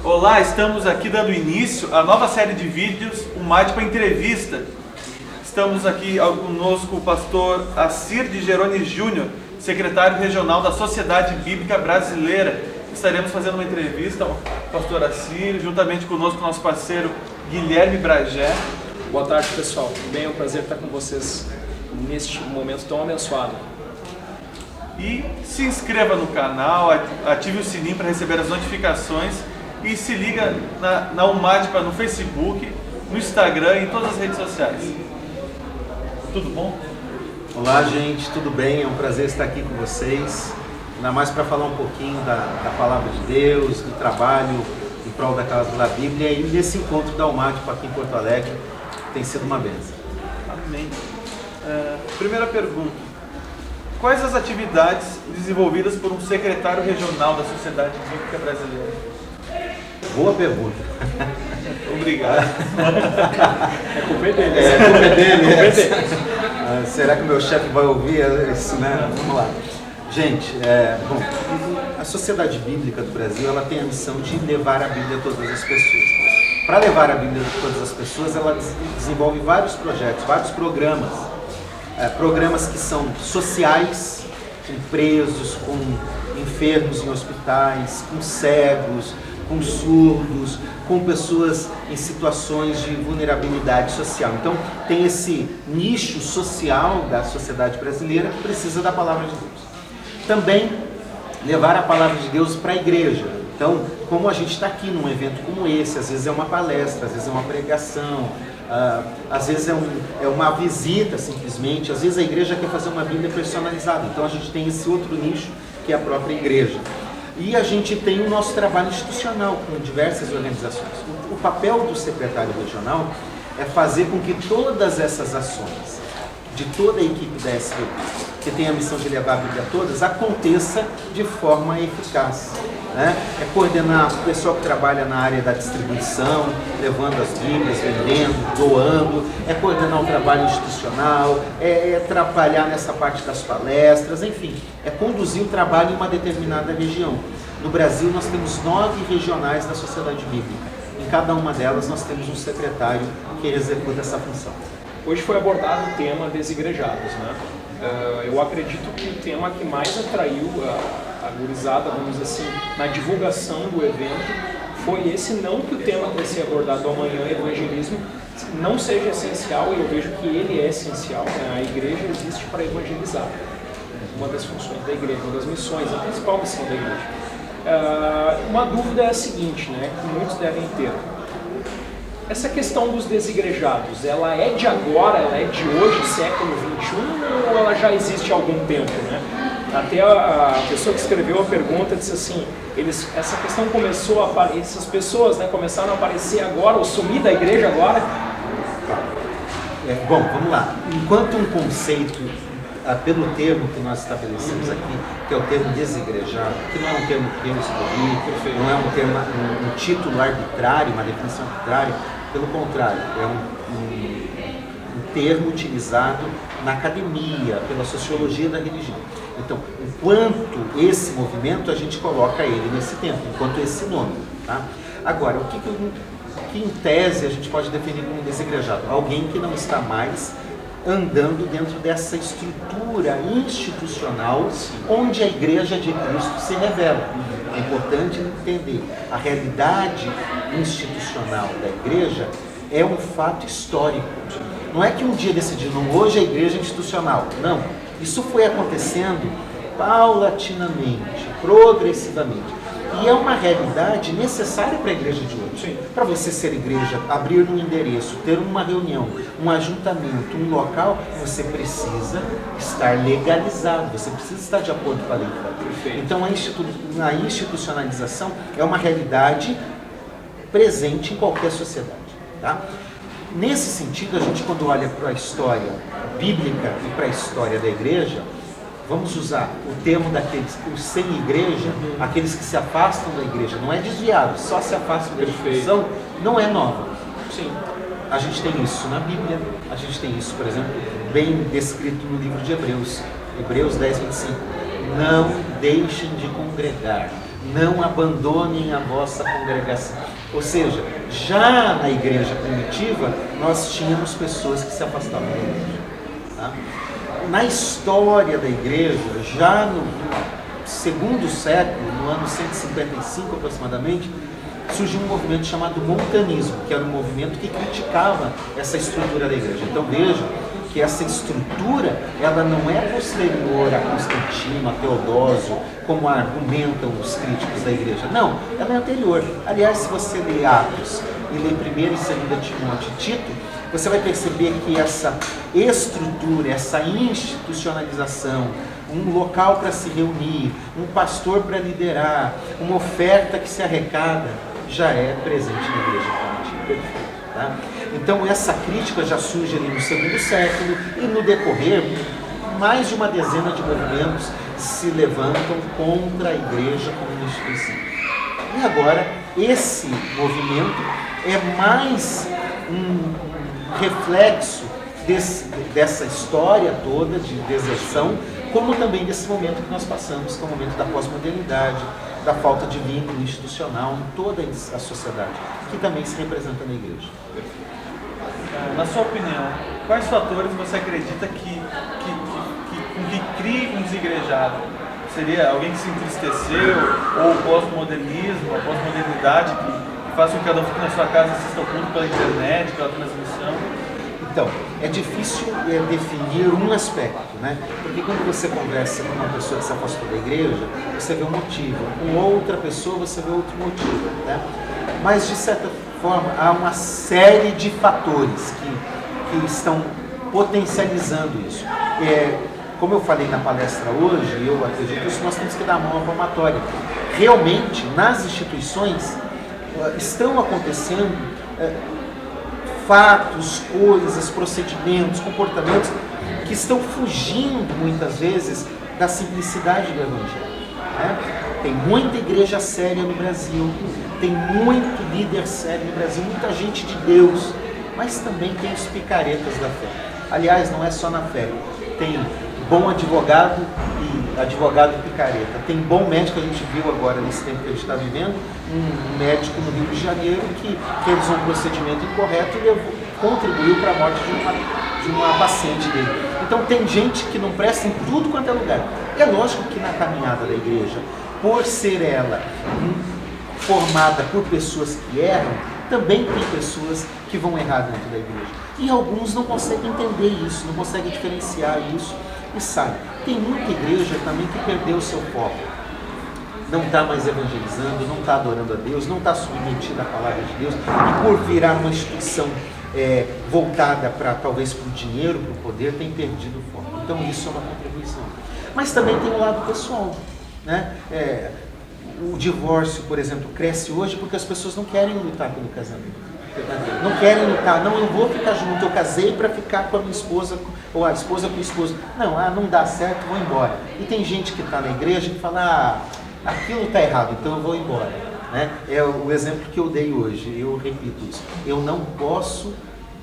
Olá, estamos aqui dando início à nova série de vídeos, o Madipa Entrevista. Estamos aqui conosco o pastor Assir de Jeroni Júnior, secretário regional da Sociedade Bíblica Brasileira. Estaremos fazendo uma entrevista ao pastor Assir, juntamente conosco o nosso parceiro Guilherme Bragé. Boa tarde, pessoal. Bem, é um prazer estar com vocês neste momento tão abençoado. E se inscreva no canal, ative o sininho para receber as notificações e se liga na Umadipa no Facebook, no Instagram e em todas as redes sociais. Tudo bom? Olá, gente, tudo bem? É um prazer estar aqui com vocês. Ainda mais para falar um pouquinho da Palavra de Deus, do trabalho em prol da causa da Bíblia e desse encontro da Umadipa aqui em Porto Alegre, que tem sido uma bênção. Amém. Primeira pergunta. Quais as atividades desenvolvidas por um secretário regional da Sociedade Bíblica Brasileira? Boa pergunta. Obrigado. É culpa dele. É culpa dele. Será que o meu chefe vai ouvir isso, né? Vamos lá. Gente, bom, a Sociedade Bíblica do Brasil, ela tem a missão de levar a Bíblia a todas as pessoas. Para levar a Bíblia a todas as pessoas, ela desenvolve vários projetos, vários programas. Programas que são sociais, com presos, com enfermos em hospitais, com cegos, com surdos, com pessoas em situações de vulnerabilidade social. Então, tem esse nicho social da sociedade brasileira que precisa da palavra de Deus. Também levar a palavra de Deus para a igreja. Então, como a gente está aqui num evento como esse, às vezes é uma palestra, às vezes é uma pregação, às vezes é uma visita simplesmente, às vezes a igreja quer fazer uma Bíblia personalizada. Então, a gente tem esse outro nicho que é a própria igreja. E a gente tem o nosso trabalho institucional com diversas organizações. O papel do secretário regional é fazer com que todas essas ações de toda a equipe da SBB, que tem a missão de levar a Bíblia a todas, aconteça de forma eficaz. Né? É coordenar o pessoal que trabalha na área da distribuição, levando as Bíblias, vendendo, doando, é coordenar o trabalho institucional, é trabalhar nessa parte das palestras, enfim, é conduzir o trabalho em uma determinada região. No Brasil nós temos 9 regionais da Sociedade Bíblica. Em cada uma delas nós temos um secretário que executa essa função. Hoje foi abordado o tema desigrejados, né? Eu acredito que o tema que mais atraiu a gurizada, vamos dizer assim, na divulgação do evento, foi esse. Não que o tema que vai ser abordado amanhã, evangelismo, não seja essencial, e eu vejo que ele é essencial, né? A igreja existe para evangelizar. Uma das funções da igreja, uma das missões, a principal missão da igreja. Uma dúvida é a seguinte, né, que muitos devem ter. Essa questão dos desigrejados, ela é de agora, ela é de hoje, século XXI, ou ela já existe há algum tempo, né? Até a pessoa que escreveu a pergunta disse assim, essa questão começou a aparecer, essas pessoas, né, começaram a aparecer agora, ou sumir da igreja agora? Bom, vamos lá. Enquanto um conceito, pelo termo que nós estabelecemos aqui, que é o termo desigrejado, que não é um termo que eu escolhi, não é um termo, um título arbitrário, uma definição arbitrária, pelo contrário, é um termo utilizado na academia, pela sociologia da religião. Então, enquanto esse movimento, a gente coloca ele nesse tempo, enquanto esse nome. Tá? Agora, o que em tese a gente pode definir como desigrejado? Alguém que não está mais andando dentro dessa estrutura institucional onde a Igreja de Cristo se revela. É importante entender, a realidade institucional da Igreja é um fato histórico. Não é que um dia decidiram, hoje a Igreja é institucional. Não, isso foi acontecendo paulatinamente, progressivamente. E é uma realidade necessária para a igreja de hoje. Para você ser igreja, abrir um endereço, ter uma reunião, um ajuntamento, um local, você precisa estar legalizado, você precisa estar de acordo com a lei. Então a institucionalização é uma realidade presente em qualquer sociedade. Tá? Nesse sentido, a gente quando olha para a história bíblica e para a história da igreja, vamos usar o termo daqueles, os sem igreja, aqueles que se afastam da igreja, não é desviado, só se afastam da instituição, não é nova. Sim. A gente tem isso na Bíblia, a gente tem isso, por exemplo, bem descrito no livro de Hebreus, Hebreus 10, 25. Não deixem de congregar, não abandonem a vossa congregação. Ou seja, já na igreja primitiva, nós tínhamos pessoas que se afastavam da igreja. Tá? Na história da igreja, já no segundo século, no ano 155 aproximadamente, surgiu um movimento chamado montanismo, que era um movimento que criticava essa estrutura da igreja. Então veja que essa estrutura, ela não é posterior a Constantino, a Teodósio, como argumentam os críticos da igreja. Não, ela é anterior. Aliás, se você ler Atos e ler 1º e 2º Timóteo e Tito, você vai perceber que essa estrutura, essa institucionalização, um local para se reunir, um pastor para liderar, uma oferta que se arrecada, já é presente na igreja primitiva. Tá? Então essa crítica já surge ali no segundo século e no decorrer, mais de uma dezena de movimentos se levantam contra a igreja como instituição. E agora, esse movimento é mais um reflexo dessa história toda de deserção, como também desse momento que nós passamos, que é o momento da pós-modernidade, da falta de vínculo institucional em toda a sociedade, que também se representa na igreja. Na sua opinião, quais fatores você acredita que crie um desigrejado? Seria alguém que se entristeceu, ou o pós-modernismo, a pós-modernidade que faz com que cada um fique na sua casa e assista o culto pela internet, pela transmissão? Então, é difícil definir um aspecto, né? Porque quando você conversa com uma pessoa que se afastou da igreja, você vê um motivo. Com outra pessoa, você vê outro motivo, né? Mas, de certa forma, há uma série de fatores que estão potencializando isso. Como eu falei na palestra hoje, eu acredito que nós temos que dar a mão à palmatória. Realmente, nas instituições, estão acontecendo fatos, coisas, procedimentos, comportamentos que estão fugindo, muitas vezes, da simplicidade do Evangelho. Né? Tem muita igreja séria no Brasil, tem muito líder sério no Brasil, muita gente de Deus, mas também tem os picaretas da fé. Aliás, não é só na fé, tem bom advogado e advogado picareta. Tem bom médico, a gente viu agora nesse tempo que a gente está vivendo, um médico no Rio de Janeiro que realizou um procedimento incorreto e contribuiu para a morte de uma paciente dele. Então tem gente que não presta em tudo quanto é lugar. É lógico que na caminhada da igreja, por ser ela formada por pessoas que erram, também tem pessoas que vão errar dentro da igreja. E alguns não conseguem entender isso, não conseguem diferenciar isso e saem. Tem muita igreja também que perdeu o seu foco. Não está mais evangelizando, não está adorando a Deus, não está submetida à palavra de Deus, e por virar uma instituição voltada talvez para o dinheiro, para o poder, tem perdido o foco. Então isso é uma contribuição. Mas também tem um lado pessoal, né? O divórcio, por exemplo, cresce hoje porque as pessoas não querem lutar pelo casamento. Não querem lutar, não, eu vou ficar junto, eu casei para ficar com a minha esposa, ou a esposa com o esposo. Não dá certo, vou embora. E tem gente que está na igreja que fala, aquilo está errado, então eu vou embora. Né? É o exemplo que eu dei hoje, eu repito isso. Eu não posso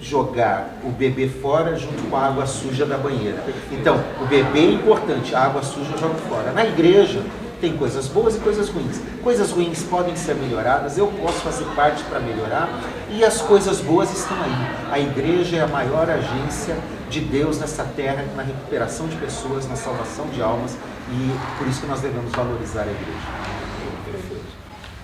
jogar o bebê fora junto com a água suja da banheira. Então, o bebê é importante, a água suja eu jogo fora. Na igreja, tem coisas boas e coisas ruins. Coisas ruins podem ser melhoradas, eu posso fazer parte para melhorar, e as coisas boas estão aí. A igreja é a maior agência de Deus nessa terra, na recuperação de pessoas, na salvação de almas, e por isso que nós devemos valorizar a igreja.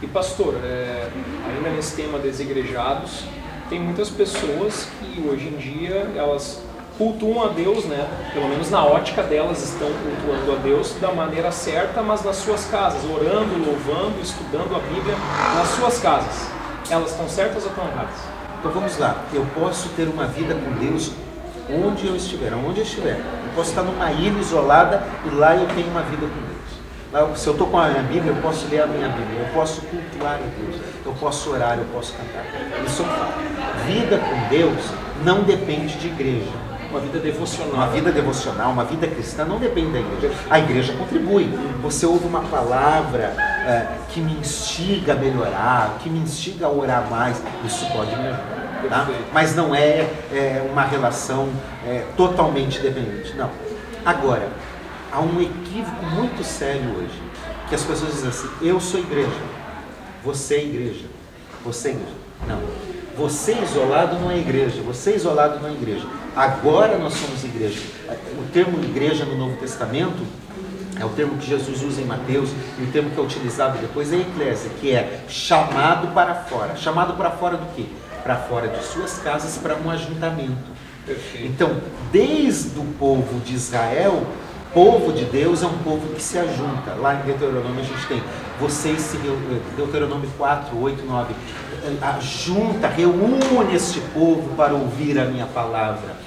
E pastor, ainda nesse tema desigrejados, tem muitas pessoas que hoje em dia elas cultuam a Deus, né? Pelo menos na ótica delas estão cultuando a Deus da maneira certa, mas nas suas casas, orando, louvando, estudando a Bíblia nas suas casas. Elas estão certas ou estão erradas? Então vamos lá, eu posso ter uma vida com Deus onde eu estiver, onde eu estiver. Eu posso estar numa ilha isolada e lá eu tenho uma vida com Deus. Lá, se eu estou com a minha Bíblia, eu posso ler a minha Bíblia, eu posso cultuar a Deus, eu posso orar, eu posso cantar. Isso é um fato. Vida com Deus não depende de igreja. Uma vida devocional. Uma vida devocional, uma vida cristã não depende da igreja. A igreja contribui. Você ouve uma palavra que me instiga a melhorar, que me instiga a orar mais, isso pode me ajudar. Tá? Mas não é uma relação totalmente dependente. Não. Agora, há um equívoco muito sério hoje, que as pessoas dizem assim, eu sou igreja, você é igreja, você é igreja. Não, você isolado não é igreja, você isolado não é igreja. Agora nós somos igreja. O termo igreja no Novo Testamento é o termo que Jesus usa em Mateus, e o termo que é utilizado depois é eclésia, que é chamado para fora. Chamado para fora do quê? Para fora de suas casas, para um ajuntamento. Perfeito. Então, desde o povo de Israel, povo de Deus é um povo que se ajunta. Lá em Deuteronômio a gente tem, Deuteronômio 4, 8, 9, ajunta, reúne este povo para ouvir a minha palavra.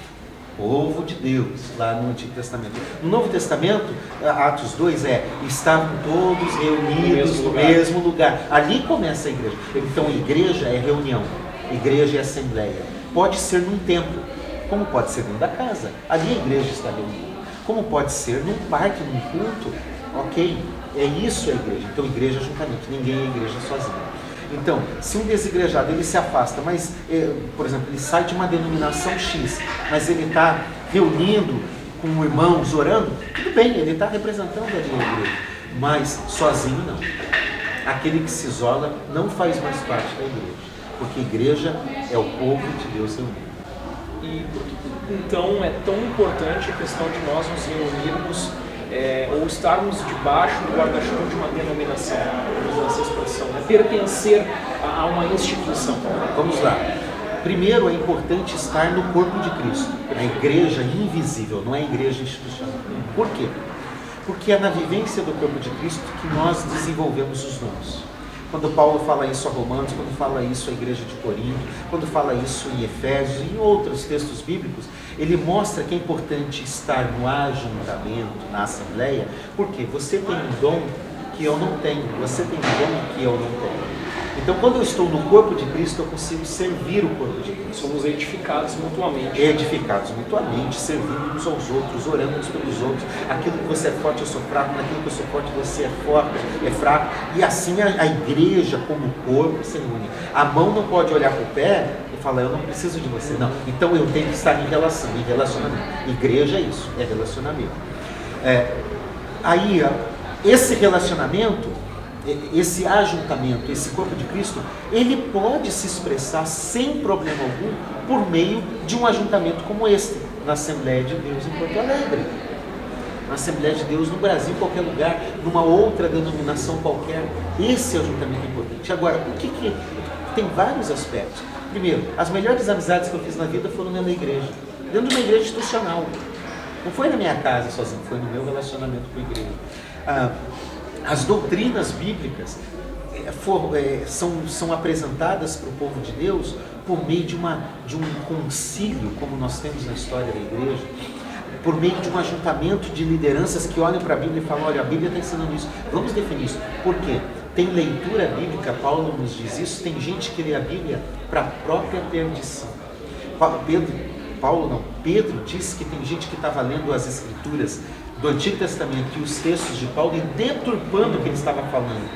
Povo de Deus, lá no Antigo Testamento. No Novo Testamento, Atos 2 estavam todos reunidos no mesmo lugar. Ali começa a igreja. Então, igreja é reunião, igreja é assembleia. Pode ser num templo, como pode ser dentro da casa. Ali a igreja está reunida. Como pode ser num parque, num culto. Ok, é isso a igreja. Então, igreja é juntamento, ninguém é igreja sozinho. Então, se um desigrejado ele se afasta, mas, por exemplo, ele sai de uma denominação X, mas ele está reunindo com irmãos, orando, tudo bem, ele está representando a igreja, mas sozinho não. Aquele que se isola não faz mais parte da igreja, porque a igreja é o povo de Deus reunido. E então é tão importante a questão de nós nos reunirmos ou estarmos debaixo do guarda-chuva de uma denominação, vamos usar essa expressão, pertencer a uma instituição. Vamos lá. Primeiro, é importante estar no corpo de Cristo. A igreja invisível, não é a igreja institucional. Por quê? Porque é na vivência do corpo de Cristo que nós desenvolvemos os dons. Quando Paulo fala isso a Romanos, quando fala isso à igreja de Corinto, quando fala isso em Efésios e em outros textos bíblicos, ele mostra que é importante estar no ajuntamento, na assembleia, porque você tem um dom que eu não tenho, você tem um dom que eu não tenho. Então, quando eu estou no corpo de Cristo, eu consigo servir o corpo de Cristo. Somos edificados mutuamente. Edificados mutuamente, servindo uns aos outros, orando uns pelos outros. Aquilo que você é forte, eu sou fraco. Naquilo que eu sou forte, você é forte, é fraco. E assim a igreja, como corpo, se une. A mão não pode olhar para o pé e falar, eu não preciso de você. Não. Então, eu tenho que estar em relação, em relacionamento. Igreja é isso, é relacionamento. Esse relacionamento, esse ajuntamento, esse corpo de Cristo, ele pode se expressar sem problema algum por meio de um ajuntamento como este, na Assembleia de Deus em Porto Alegre, na Assembleia de Deus no Brasil, em qualquer lugar, numa outra denominação qualquer. Esse ajuntamento é importante. Agora, o que tem vários aspectos. Primeiro, as melhores amizades que eu fiz na vida foram dentro da igreja, dentro de uma igreja institucional. Não foi na minha casa sozinho, foi no meu relacionamento com a igreja. As doutrinas bíblicas são apresentadas para o povo de Deus por meio de um concílio, como nós temos na história da igreja, por meio de um ajuntamento de lideranças que olham para a Bíblia e falam, olha, a Bíblia está ensinando isso, vamos definir isso. Por quê? Tem leitura bíblica, Paulo nos diz isso, tem gente que lê a Bíblia para a própria perdição. Pedro disse que tem gente que estava lendo as Escrituras do Antigo Testamento e os textos de Paulo e deturpando o que ele estava falando.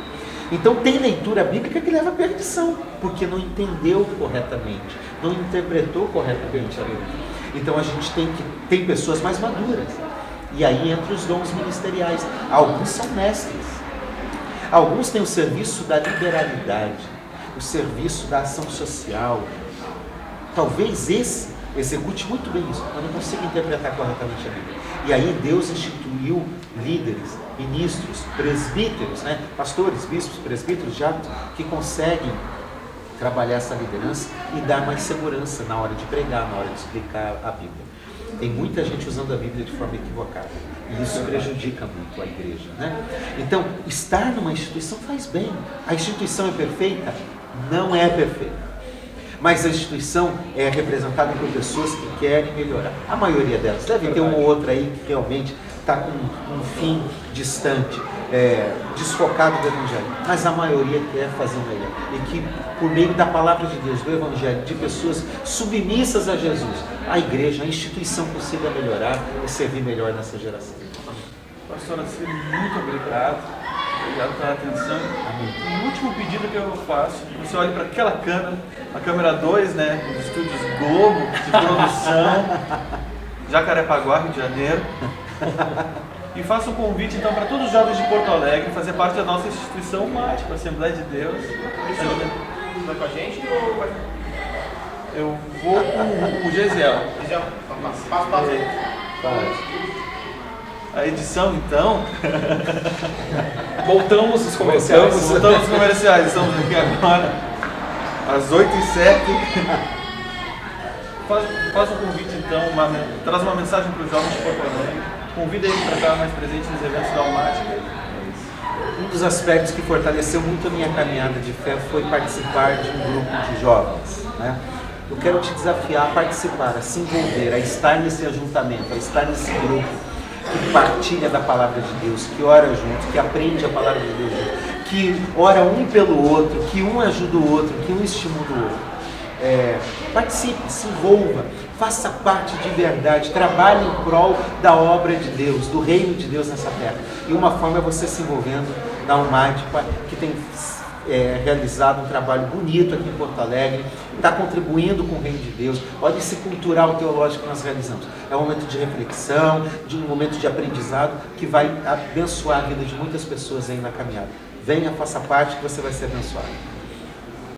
Então tem leitura bíblica que leva à perdição, porque não entendeu corretamente, não interpretou corretamente a Bíblia. Então a gente tem pessoas mais maduras, e aí entra os dons ministeriais. Alguns são mestres, alguns têm o serviço da liberalidade, o serviço da ação social. Talvez esse execute muito bem isso, mas não consiga interpretar corretamente a Bíblia. E aí Deus instituiu líderes, ministros, presbíteros, pastores, bispos, presbíteros, diáconos, que conseguem trabalhar essa liderança e dar mais segurança na hora de pregar, na hora de explicar a Bíblia. Tem muita gente usando a Bíblia de forma equivocada, e isso prejudica muito a igreja, Então, estar numa instituição faz bem. A instituição é perfeita? Não é perfeita. Mas a instituição é representada por pessoas que querem melhorar. A maioria delas. Deve ter uma ou outra aí que realmente está com um fim distante, desfocado do Evangelho. Mas a maioria quer fazer o melhor. E que, por meio da palavra de Deus, do Evangelho, de pessoas submissas a Jesus, a igreja, a instituição consiga melhorar e servir melhor nessa geração. Pastora Ciro, muito obrigado. Obrigado pela atenção. E o último pedido que eu faço, você olhe para aquela câmera, a câmera 2, dos estúdios Globo, de produção, Jacarepaguá, Rio de Janeiro. E faço um convite então para todos os jovens de Porto Alegre fazer parte da nossa instituição mágica, a Assembleia de Deus. Vai com a gente ou vai? Eu vou com o Gesiel. Gesiel, passo aí. A edição então. Voltamos os comerciais. Voltamos aos comerciais. Estamos aqui agora às 8h07. Faz um convite então, traz uma mensagem para os jovens de Porto Alegre. Convida eles para estar mais presentes nos eventos da Almática. Um dos aspectos que fortaleceu muito a minha caminhada de fé foi participar de um grupo de jovens, né? Eu quero te desafiar a participar, a se envolver, a estar nesse ajuntamento, a estar nesse grupo que partilha da palavra de Deus, que ora junto, que aprende a palavra de Deus junto, que ora um pelo outro, que um ajuda o outro, que um estimula o outro. Participe, se envolva, faça parte de verdade, trabalhe em prol da obra de Deus, do reino de Deus nessa terra. E uma forma é você se envolvendo na Almática, que tem realizado um trabalho bonito aqui em Porto Alegre, está contribuindo com o reino de Deus. Olha esse cultural teológico que nós realizamos. É um momento de reflexão, de um momento de aprendizado que vai abençoar a vida de muitas pessoas aí na caminhada. Venha, faça parte que você vai ser abençoado.